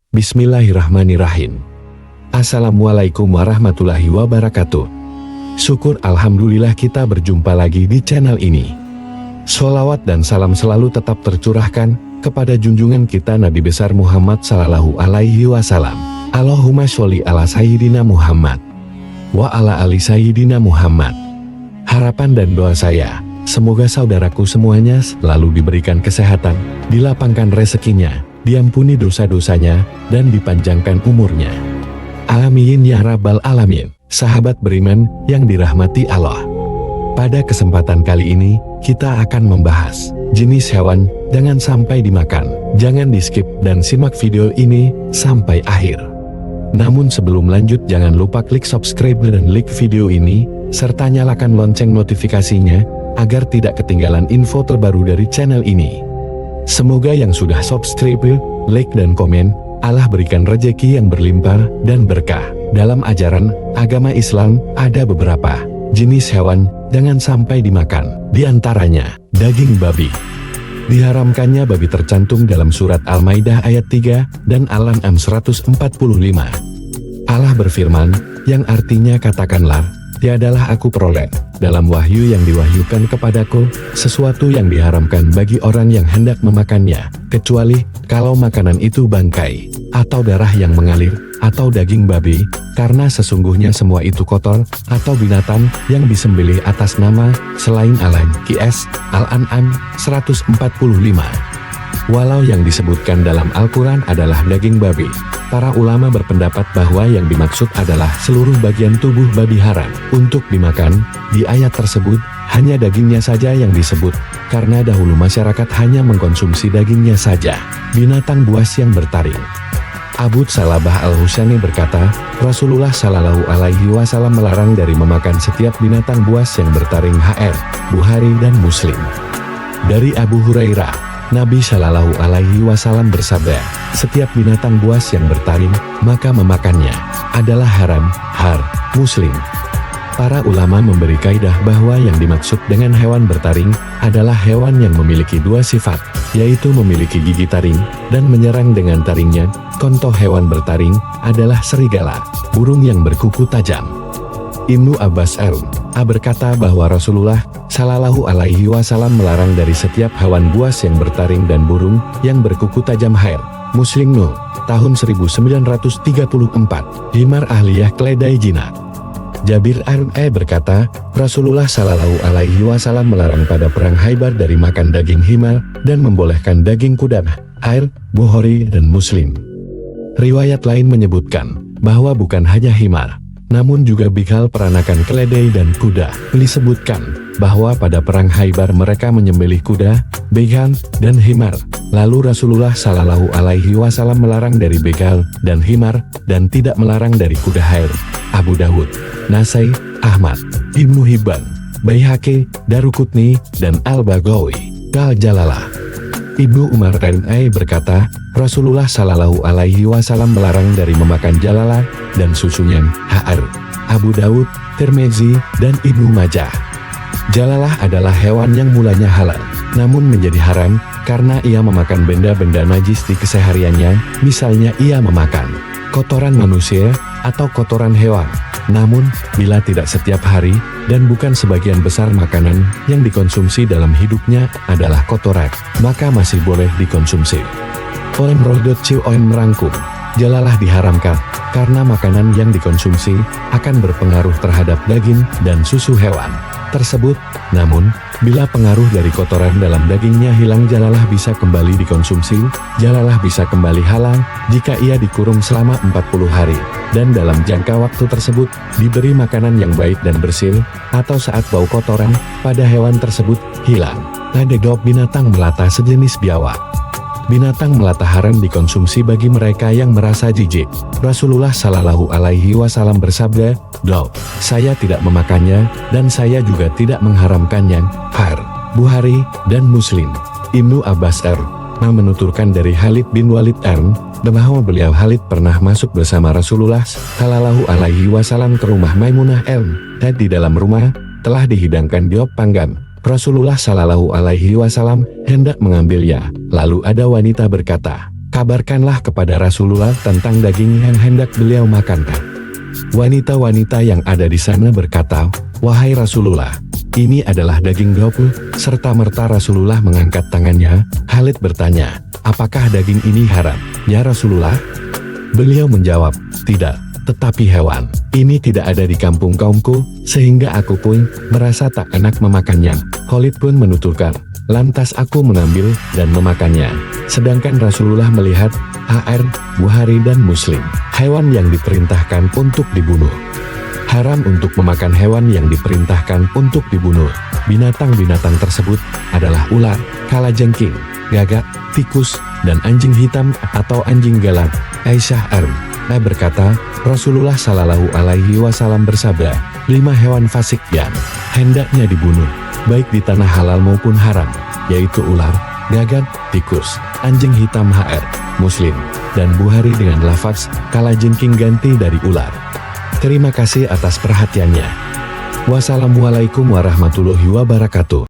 Bismillahirrahmanirrahim. Assalamualaikum warahmatullahi wabarakatuh. Syukur alhamdulillah kita berjumpa lagi di channel ini. Sholawat dan salam selalu tetap tercurahkan kepada junjungan kita Nabi besar Muhammad sallallahu alaihi wasallam. Allahumma sholli ala sayyidina Muhammad wa ala ali sayyidina Muhammad. Harapan dan doa saya, semoga saudaraku semuanya selalu diberikan kesehatan, dilapangkan rezekinya, diampuni dosa-dosanya, dan dipanjangkan umurnya. Amin ya rabbal alamin. Sahabat beriman yang dirahmati Allah. Pada kesempatan kali ini, kita akan membahas jenis hewan jangan sampai dimakan. Jangan di skip dan simak video ini sampai akhir. Namun sebelum lanjut, jangan lupa klik subscribe dan like video ini, serta nyalakan lonceng notifikasinya, agar tidak ketinggalan info terbaru dari channel ini. Semoga yang sudah subscribe, like dan komen, Allah berikan rejeki yang berlimpah dan berkah. Dalam ajaran agama Islam, ada beberapa jenis hewan jangan sampai dimakan. Di antaranya, daging babi. Diharamkannya babi tercantum dalam surat Al-Maidah ayat 3 dan Al-An'am 145. Allah berfirman, yang artinya katakanlah, tiadalah aku peroleh dalam wahyu yang diwahyukan kepadaku sesuatu yang diharamkan bagi orang yang hendak memakannya, kecuali kalau makanan itu bangkai, atau darah yang mengalir, atau daging babi, karena sesungguhnya semua itu kotor, atau binatang yang disembelih atas nama selain Allah. QS Al-An'am 145. Walau yang disebutkan dalam Al-Quran adalah daging babi, para ulama berpendapat bahwa yang dimaksud adalah seluruh bagian tubuh babi haram untuk dimakan. Di ayat tersebut, hanya dagingnya saja yang disebut, karena dahulu masyarakat hanya mengkonsumsi dagingnya saja. Binatang buas yang bertaring. Abu Salabah Al-Husaini berkata, Rasulullah Shallallahu Alaihi Wasallam melarang dari memakan setiap binatang buas yang bertaring. HR Bukhari dan Muslim. Dari Abu Hurairah, Nabi Shallallahu Alaihi Wasallam bersabda, setiap binatang buas yang bertaring, maka memakannya adalah haram. Muslim. Para ulama memberi kaidah bahwa yang dimaksud dengan hewan bertaring adalah hewan yang memiliki dua sifat, yaitu memiliki gigi taring dan menyerang dengan taringnya. Contoh hewan bertaring adalah serigala, burung yang berkuku tajam. Ibnu Abbas berkata bahwa Rasulullah Shallallahu Alaihi Wasallam melarang dari setiap hewan buas yang bertaring dan burung yang berkuku tajam. Muslim No. tahun 1934. Himar ahliyah keledai jinak. Jabir berkata, Rasulullah Shallallahu Alaihi Wasallam melarang pada perang Khaibar dari makan daging himar dan membolehkan daging kuda. Bukhari dan Muslim. Riwayat lain menyebutkan bahwa bukan hanya himar, namun juga bikal peranakan keledai dan kuda. Disebutkan bahwa pada perang Khaibar mereka menyembelih kuda, begal, dan himar. Lalu Rasulullah Shallallahu Alaihi Wasallam melarang dari begal dan himar dan tidak melarang dari kuda. Abu Dawud, Nasai, Ahmad, Ibnu Hibban, Baihaqi, Daruqutni, dan Al-Baghawi. Al-Jalalah. Ibnu Umar berkata, Rasulullah Shallallahu Alaihi Wasallam melarang dari memakan jalalah dan susunya. Abu Dawud, Tirmizi, dan Ibnu Majah. Jalalah adalah hewan yang mulanya halal, namun menjadi haram karena ia memakan benda-benda najis di kesehariannya, misalnya ia memakan kotoran manusia atau kotoran hewan. Namun, bila tidak setiap hari, dan bukan sebagian besar makanan yang dikonsumsi dalam hidupnya adalah kotoran, maka masih boleh dikonsumsi. Oleh merangkum, jalalah diharamkan, karena makanan yang dikonsumsi akan berpengaruh terhadap daging dan susu hewan tersebut. Namun, bila pengaruh dari kotoran dalam dagingnya hilang, jalalah bisa kembali dikonsumsi. Jalalah bisa kembali halal jika ia dikurung selama 40 hari, dan dalam jangka waktu tersebut diberi makanan yang baik dan bersih, atau saat bau kotoran pada hewan tersebut hilang. Binatang melata sejenis biawak. Binatang melata haram dikonsumsi bagi mereka yang merasa jijik. Rasulullah Shallallahu Alaihi Wasallam bersabda, saya tidak memakannya, dan saya juga tidak mengharamkannya. Bukhari dan Muslim. Ibnu Abbas menuturkan dari Khalid bin Walid bahwa beliau Khalid pernah masuk bersama Rasulullah Shallallahu Alaihi Wasallam ke rumah Maimunah. Di dalam rumah telah dihidangkan diop panggang. Rasulullah Shallallahu Alaihi Wasallam hendak mengambilnya. Lalu ada wanita berkata, kabarkanlah kepada Rasulullah tentang daging yang hendak beliau makankan. Wanita-wanita yang ada di sana berkata, wahai Rasulullah, ini adalah daging gaupul. Serta-merta Rasulullah mengangkat tangannya. Khalid bertanya, apakah daging ini haram, ya Rasulullah? Beliau menjawab, tidak, tetapi hewan ini tidak ada di kampung kaumku, sehingga aku pun merasa tak enak memakannya. Khalid pun menuturkan, lantas aku mengambil dan memakannya. Sedangkan Rasulullah melihat HR, Bukhari dan Muslim, hewan yang diperintahkan untuk dibunuh. Haram untuk memakan hewan yang diperintahkan untuk dibunuh. Binatang-binatang tersebut adalah ular, kalajengking, gagak, tikus, dan anjing hitam atau anjing galak. Aisyah berkata, Rasulullah Shallallahu Alaihi Wasallam bersabda, 5 hewan fasik yang hendaknya dibunuh, baik di tanah halal maupun haram, yaitu ular, gagak, tikus, anjing hitam Muslim, dan Bukhari dengan lafaz kalajengking ganti dari ular. Terima kasih atas perhatiannya. Wassalamualaikum warahmatullahi wabarakatuh.